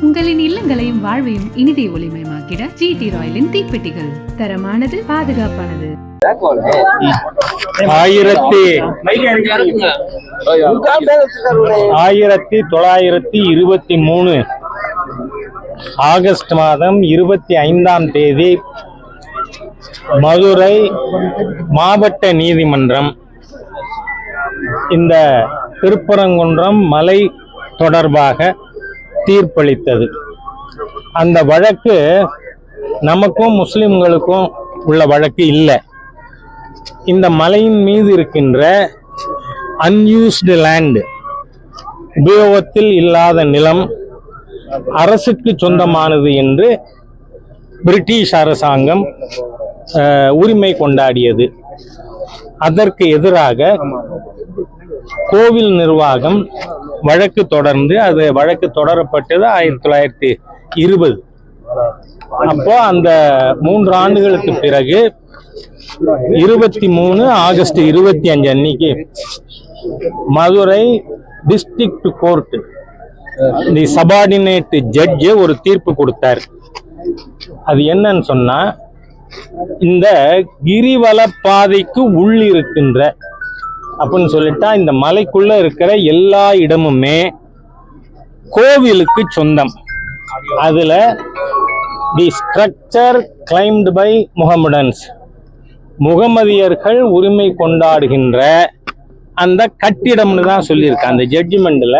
உங்களின் இல்லங்களையும் வாழ்வையும் இனிதே ஒளிமயமாக்கிட ஜிடி ராயலின் தீப்பெட்டிகள். தரமானது, பாதுகாப்பானது. 1923 ஆகஸ்ட் மாதம் 25ஆம் தேதி மதுரை மாவட்ட நீதிமன்றம் இந்த திருப்பரங்குன்றம் மலை தொடர்பாக தீர்ப்பளித்தது. அந்த வழக்கு நமக்கும் முஸ்லிம்களுக்கும் உள்ள வழக்கு இல்லை. இந்த மலையின் மீது இருக்கின்ற அன்யூஸ்டு லேண்ட், உபயோகத்தில் இல்லாத நிலம் அரசுக்கு சொந்தமானது என்று பிரிட்டிஷ் அரசாங்கம் உரிமை கொண்டாடியது. அதற்கு எதிராக கோவில் நிர்வாகம் வழக்கு தொடர்ந்து அது வழக்கு தொடரப்பட்டது 1920. அப்போ அந்த 3 ஆண்டுகளுக்கு பிறகு 23 ஆகஸ்ட் 25 அன்னைக்கு மதுரை டிஸ்ட்ரிக்ட் கோர்ட் தி சபார்டினேட் ஜட்ஜ் ஒரு தீர்ப்பு கொடுத்தார். அது என்னன்னு சொன்னா, இந்த கிரிவல பாதைக்கு உள் இருக்கின்ற அப்படின்னு சொல்லிட்டா இந்த மலைக்குள்ள இருக்கிற எல்லா இடமுமே கோவிலுக்கு சொந்தம். அதுல தி ஸ்ட்ரக்சர் கிளைம்டு பை முகமடன்ஸ், முகமதியர்கள் உரிமை கொண்டாடுகின்ற அந்த கட்டிடம்னு தான் சொல்லியிருக்காங்க. அந்த ஜட்ஜ்மெண்ட்ல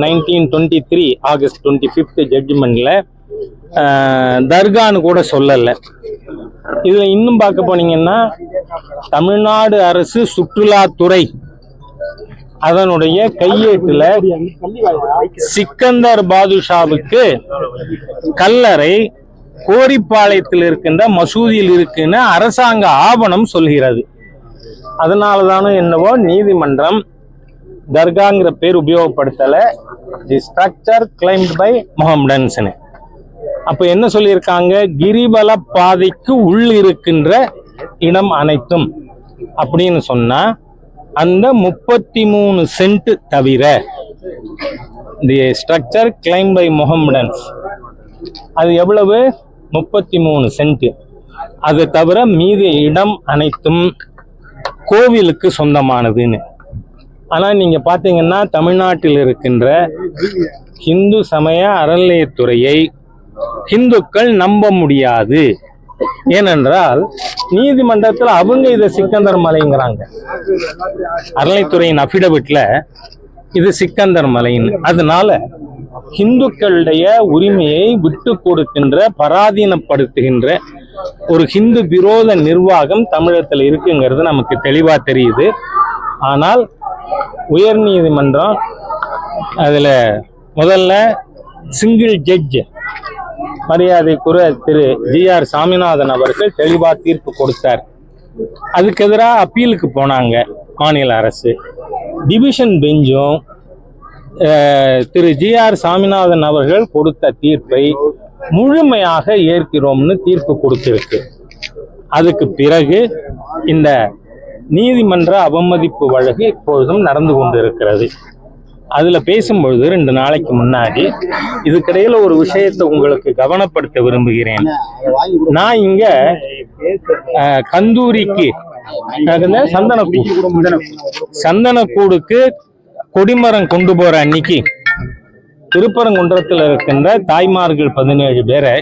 1923 ஆகஸ்ட் 25 ஜட்ஜ்மெண்ட்ல தர்கான்னு கூட சொல்லலை. இதுல இன்னும் பார்க்க போனீங்கன்னா, தமிழ்நாடு அரசு சுற்றுலாத்துறை அதனுடைய கையேட்டுல சிக்கந்தர் பாதுஷாவுக்கு கல்லறை கோரிப்பாளையத்தில் இருக்கின்ற மசூதியில் இருக்குன்னு அரசாங்க ஆவணம் சொல்கிறது. அதனாலதானோ என்னவோ நீதிமன்றம் தர்காங்கிற பேர் உபயோகப்படுத்தல, தி ஸ்ட்ரக்சர் கிளைம்டு பை முகமடன்ஸ்னு. அப்ப என்ன சொல்லியிருக்காங்க, கிரிவல பாதைக்கு உள் இருக்கின்ற இடம் அனைத்தும் அப்படின்னு சொன்னா அந்த 33 சென்ட் தவிர, தி ஸ்ட்ரக்சர் கிளைம் பை முகமடன்ஸ் அது எவ்வளவு, 33 சென்ட். அது தவிர மீதி இடம் அனைத்தும் கோவிலுக்கு சொந்தமானதுன்னு. ஆனா நீங்க பாத்தீங்கன்னா, தமிழ்நாட்டில் இருக்கின்ற இந்து சமய அறநிலையத்துறையை இந்துக்கள் நம்ப முடியாது. ஏனென்றால் நீதிமன்றத்தில் அவங்க இதை சிக்கந்தர் மலைங்கிறாங்க. அறநிலைத்துறையின் அபிடவிட்ல இது சிக்கந்தர் மலைன்னு. அதனால இந்துக்களுடைய உரிமையை விட்டு கொடுக்கின்ற, பராதீனப்படுத்துகின்ற ஒரு ஹிந்து விரோத நிர்வாகம் தமிழகத்தில் இருக்குங்கிறது நமக்கு தெளிவா தெரியுது. ஆனால் உயர் நீதிமன்றம் அதுல முதல்ல சிங்கிள் ஜட்ஜ் மரியாதைக்குரிய திரு ஜி.ஆர். சாமிநாதன் அவர்கள் தெளிவா தீர்ப்பு கொடுத்தார். அதுக்கு எதிராக அப்பீலுக்கு போனாங்க மாநில அரசு. டிவிஷன் பெஞ்சும் திரு ஜி.ஆர். சாமிநாதன் அவர்கள் கொடுத்த தீர்ப்பை முழுமையாக ஏற்கிறோம்னு தீர்ப்பு கொடுத்திருக்கு. அதுக்கு பிறகு இந்த நீதிமன்ற அவமதிப்பு வழக்கு இப்பொழுதும் நடந்து கொண்டிருக்கிறது. அதுல பேசும்பொழுது 2 நாளைக்கு முன்னாடி இதுக்கிடையில ஒரு விஷயத்தை உங்களுக்கு கவனப்படுத்த விரும்புகிறேன். நான் இங்க கந்தூரிக்கு சந்தனக்கூடுக்கு கொடிமரம் கொண்டு போற அன்னைக்கு திருப்பரங்குன்றத்தில் இருக்கின்ற தாய்மார்கள் 17 பேரை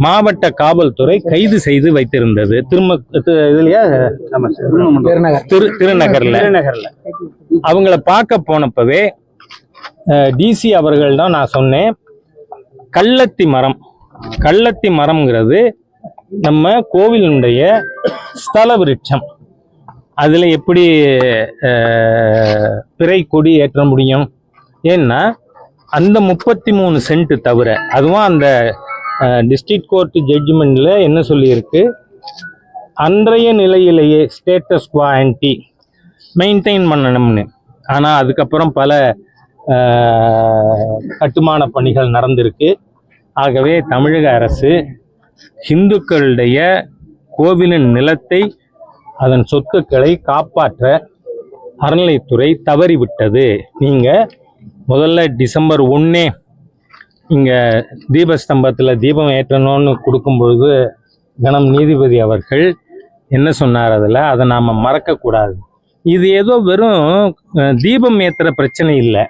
மாவட்ட காவல்துறை கைது செய்து வைத்திருந்தது. திருநகர்ல அவங்கள பார்க்க போனப்பவே டிசி அவர்கள் தான் நான் சொன்னேன், கள்ளத்தி மரம்ங்கிறது நம்ம கோவிலுடைய ஸ்தல விருட்சம். அதுல எப்படி பிறை கொடி ஏற்ற முடியும்? ஏன்னா அந்த 33 சென்ட் தவிர, அதுவும் அந்த டிஸ்ட்ரிக்ட் கோர்ட் ஜட்ஜ்மெண்ட்ல என்ன சொல்லியிருக்கு, அன்றைய நிலையிலேயே ஸ்டேட்டஸ் குவோ ஆன்டி மெயின்டைன் பண்ணணும்னு. ஆனா அதுக்கப்புறம் பல கட்டுமான பணிகள் நடந்திருக்கு. ஆகவே தமிழக அரசு இந்துக்களுடைய கோவிலின் நிலத்தை, அதன் சொத்துக்களை காப்பாற்ற அறநிலைத்துறை தவறிவிட்டது. நீங்க முதல்ல டிசம்பர் 1 இங்கே தீபஸ்தம்பத்தில் தீபம் ஏற்றணும்னு கொடுக்கும் பொழுது கணம் நீதிபதி அவர்கள் என்ன சொன்னார் அதில், அதை நாம் மறக்கக்கூடாது. இது ஏதோ வெறும் தீபம் ஏற்றுற பிரச்சனை இல்லை,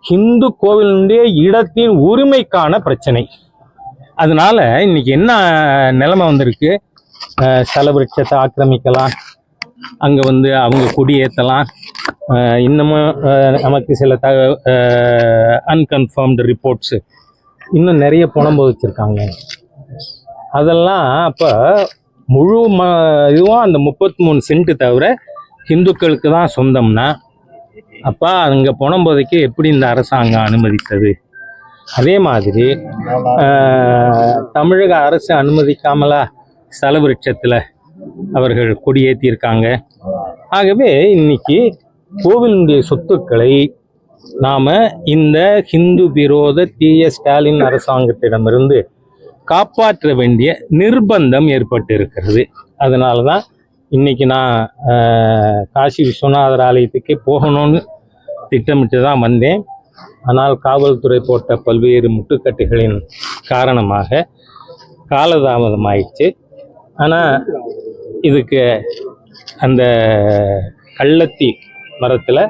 ஹிந்து கோவிலுடைய இடத்தின் உரிமைக்கான பிரச்சனை. அதனால இன்னைக்கு என்ன நிலைமை வந்திருக்கு, ஸ்தலவிருட்சத்தை ஆக்கிரமிக்கலாம், அங்கே அவங்க குடியேற்றலாம், இன்னமும் நமக்கு சில அன்கன்ஃபர்ம்டு ரிப்போர்ட்ஸு இன்னும் நிறைய புணம் வச்சுருக்காங்க. அதெல்லாம் அப்போ முழு இதுவும் அந்த 33 சென்ட்டு தவிர ஹிந்துக்களுக்கு தான் சொந்தம்னா, அப்போ அங்கே புணம்போதைக்கு எப்படி இந்த அரசாங்கம் அனுமதித்தது? அதே மாதிரி தமிழக அரசு அனுமதிக்காமலா ஸ்தலவிருட்சத்தில் அவர்கள் கொடியேற்றியிருக்காங்க. ஆகவே இன்னைக்கு கோவிலுடைய சொத்துக்களை நாம் இந்த ஹிந்து விரோத தீய ஸ்டாலின் அரசாங்கத்திடமிருந்து காப்பாற்ற வேண்டிய நிர்பந்தம் ஏற்பட்டு இருக்கிறது. அதனால தான் இன்னைக்கு நான் காசி விஸ்வநாதர் ஆலயத்துக்கே போகணும்னு திட்டமிட்டு தான் வந்தேன். ஆனால் காவல்துறை போட்ட பல்வேறு முட்டுக்கட்டுகளின் காரணமாக காலதாமதமாயிடுச்சு. ஆனால் இதுக்கு அந்த கள்ளத்தி மரத்தில்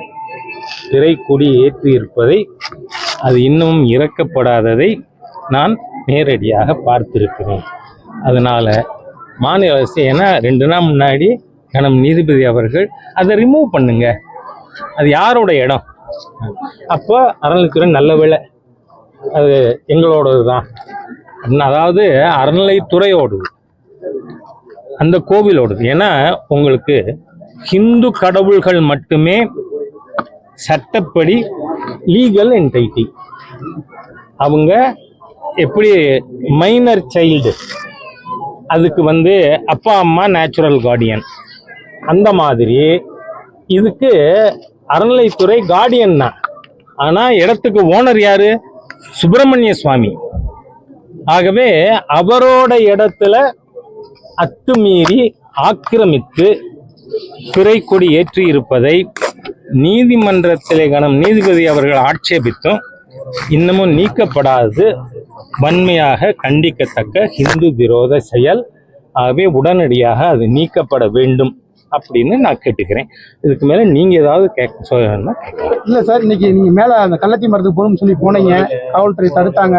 பிறை கொடி ஏற்றி இருப்பதை, அது இன்னமும் இறக்கப்படாததை நான் நேரடியாக பார்த்திருக்கிறேன். அதனால மாநில அரசு, ஏன்னா 2 நாள் முன்னாடி கணம் நீதிபதி அவர்கள் அதை ரிமூவ் பண்ணுங்க, அது யாரோட இடம், அப்போ அறநிலைத்துறை நல்ல வேளை அது எங்களோடது தான் அப்படின்னு, அதாவது அறநிலைத்துறையோடது, அந்த கோவிலோடது. ஏன்னா உங்களுக்கு ஹிந்து கடவுள்கள் மட்டுமே சட்டப்படி லீகல் என்டைட்டி. அவங்க எப்படி மைனர் சைல்டு, அதுக்கு அப்பா அம்மா நேச்சுரல் கார்டியன், அந்த மாதிரி இதுக்கு அறநிலைத்துறை கார்டியன் தான். ஆனால் இடத்துக்கு ஓனர் யாரு? சுப்பிரமணிய சுவாமி. ஆகவே அவரோட இடத்துல அத்துமீறி ஆக்கிரமித்து பிறை கொடி ஏற்றி இருப்பதை நீதிமன்றத்திலே கணம் நீதிபதி அவர்கள் ஆட்சேபித்தும் இன்னமும் நீக்கப்படாது வன்மையாக கண்டிக்கத்தக்க ஹிந்து விரோத செயல். ஆகவே உடனடியாக அது நீக்கப்பட வேண்டும் அப்படின்னு நான் கேட்டுக்கிறேன். இதுக்கு மேலே நீங்கள் ஏதாவது சொல்லணும்னா இல்லை சார், இன்னைக்கு நீங்கள் மேலே அந்த கள்ளத்தி மரத்துக்கு போகணும்னு சொல்லி போனீங்க, காவல்துறை தடுத்தாங்க,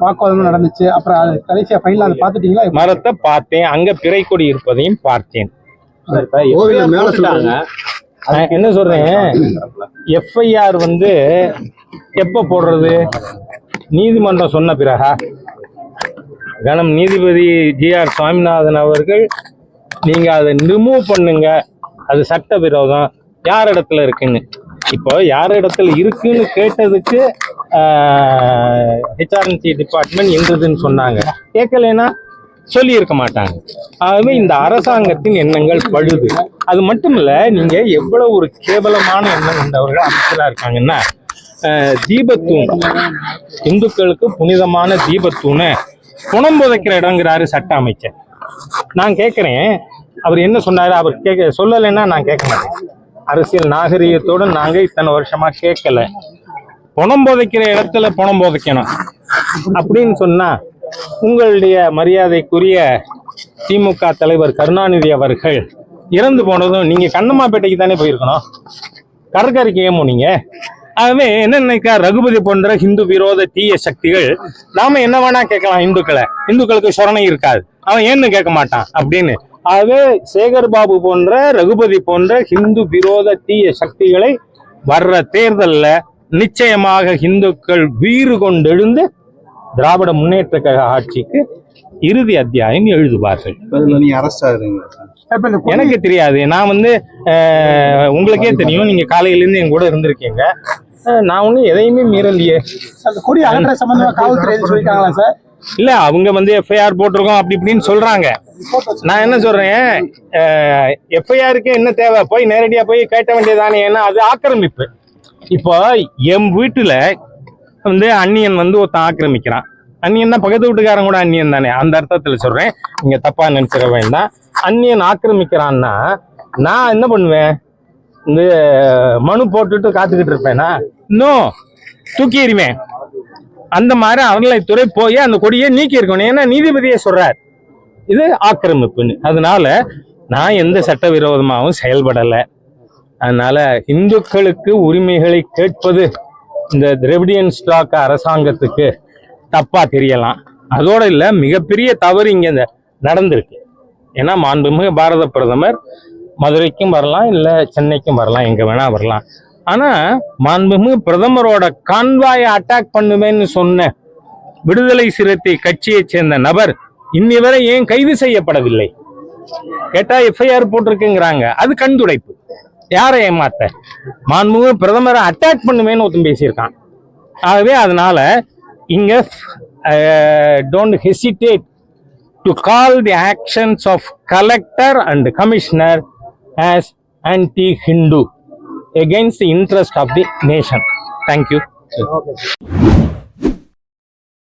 வாக்குவாதம் நடந்துச்சு, அப்புறம் கடைசியாக ஃபைனல் அதை பார்த்துட்டீங்களா? மரத்தை பார்த்தேன், அங்கே பிறை கொடி இருப்பதையும் பார்த்தேன். என்ன சொல்றேன், எஃப்ஐஆர் எப்ப போடுறது? நீதிமன்றம் சொன்ன பிறகா? கணம் நீதிபதி ஜிஆர் சுவாமிநாதன் அவர்கள் நீங்க அதை ரிமூவ் பண்ணுங்க, அது சட்ட விரோதம், யார் இடத்துல இருக்குன்னு. இப்போ யார் இடத்துல இருக்குன்னு கேட்டதுக்கு ஹெச்ஆர்என்சி டிபார்ட்மெண்ட் எந்ததுன்னு சொன்னாங்க. கேட்கலன்னா சொல்லி இருக்க மாட்டாங்க. ஆகவே இந்த அரசாங்கத்தின் எண்ணங்கள் பழுது. அது மட்டும் இல்ல, நீங்க எவ்வளவு ஒரு கேவலமான எண்ணம் கொண்டவர்கள் அமைச்சரா இருக்காங்கன்னா, தீபத்தூண், இந்துக்களுக்கு புனிதமான தீபத்தூணை புணம் புதைக்கிற இடங்கிறாரு சட்ட அமைச்சர். நான் கேட்கிறேன், அவர் என்ன சொன்னாரு? அவர் சொல்லலைன்னா நான் கேட்க மாட்டேன். அரசியல் நாகரிகத்தோடு நாங்க இத்தனை வருஷமா கேட்கல. புணம் புதைக்கிற இடத்துல புணம் புதைக்கணும் அப்படின்னு சொன்னா, உங்களுடைய மரியாதைக்குரிய திமுக தலைவர் கருணாநிதி அவர்கள் இறந்து போனதும் நீங்க கண்ணம்மாப்பேட்டைக்கு தானே போயிருக்கணும், கடற்கரைக்கு ஏன் போனீங்க? ஆகவே என்ன நினைக்கா, ரகுபதி போன்ற ஹிந்து விரோத தீய சக்திகள் நாம என்ன வேணா கேட்கலாம், இந்துக்களுக்கு சொரணை இருக்காது, அவன் ஏன்னு கேட்க மாட்டான் அப்படின்னு. ஆகவே சேகர் பாபு போன்ற, ரகுபதி போன்ற ஹிந்து விரோத தீய சக்திகளை வர்ற தேர்தல்ல நிச்சயமாக இந்துக்கள் வீறு கொண்டெழுந்து திராவிட முன்னேற்ற கழக ஆட்சிக்கு இறுதி அத்தியாயம் எழுதுவார்கள். எனக்கு தெரியாது, நான் உங்களுக்கே தெரியும், நீங்க காலையில இருந்து என் கூட இருந்திருக்கீங்க. நான் ஒன்னும் எதையுமே மீறலையே. கொடி அகற்ற சம்பந்தமா காவல்துறை சொல்லிட்டாங்களா சார்? இல்ல, அவங்க எஃப்ஐஆர் போட்டிருக்கோம் அப்படி இப்படின்னு சொல்றாங்க. நான் என்ன சொல்றேன், எஃப்ஐஆருக்கு என்ன தேவை? போய் நேரடியா போய் கேட்ட வேண்டியதானே. ஏன்னா அது ஆக்கிரமிப்பு. இப்போ என் வீட்டுல அந்நியன் ஒருத்தன் ஆக்கிரமிக்கிறான். அந்நியன்னா பக்கத்து வீட்டுக்காரன் கூட அந்நியன் தானே, அந்த அர்த்தத்துல சொல்றேன், நீங்க தப்பா நினைச்சிட வேண்டாம். அந்நியன் ஆக்கிரமிக்கிறான்னா நான் என்ன பண்ணுவேன்? மனு போட்டுட்டு காத்துக்கிட்டு இருப்பேனா? இன்னும் தூக்கி எறிவேன். அந்த மாதிரி அறநிலைத்துறை போய் அந்த கொடியை நீக்கி இருக்கணும். ஏன்னா நீதிபதியே சொல்றார் இது ஆக்கிரமிப்புன்னு. அதனால நான் எந்த சட்டவிரோதமாகவும் செயல்படலை. அதனால இந்துக்களுக்கு உரிமைகளை கேட்பது இந்த திராவிடியன் ஸ்டாக் அரசாங்கத்துக்கு தப்பா தெரியலாம். அதோட இல்ல, மிகப்பெரிய தவறு இங்க நடந்திருக்கு. ஏன்னா மாண்புமிகு பாரத பிரதமர் மதுரைக்கும் வரலாம், இல்ல சென்னைக்கும் வரலாம், எங்க வேணா வரலாம். ஆனா மாண்புமிகு பிரதமரோட கான்வாயை அட்டாக் பண்ணுவேன்னு சொன்ன விடுதலை சிறுத்தை கட்சியை சேர்ந்த நபர் இன்னி வரை ஏன் கைது செய்யப்படவில்லை? கேட்டா எஃப்ஐஆர் போட்டிருக்குங்கிறாங்க. அது கண்துடைப்பு. யாரை ஏமாத்த? மாண்புமிகு பிரதமரை அட்டாக் பண்ணுவேன்னு ஒருத்தன் பேசியிருக்கான். ஆகவே அதனால இங்க don't hesitate to call the actions of collector and commissioner as anti-Hindu against the interest of the nation. Thank you.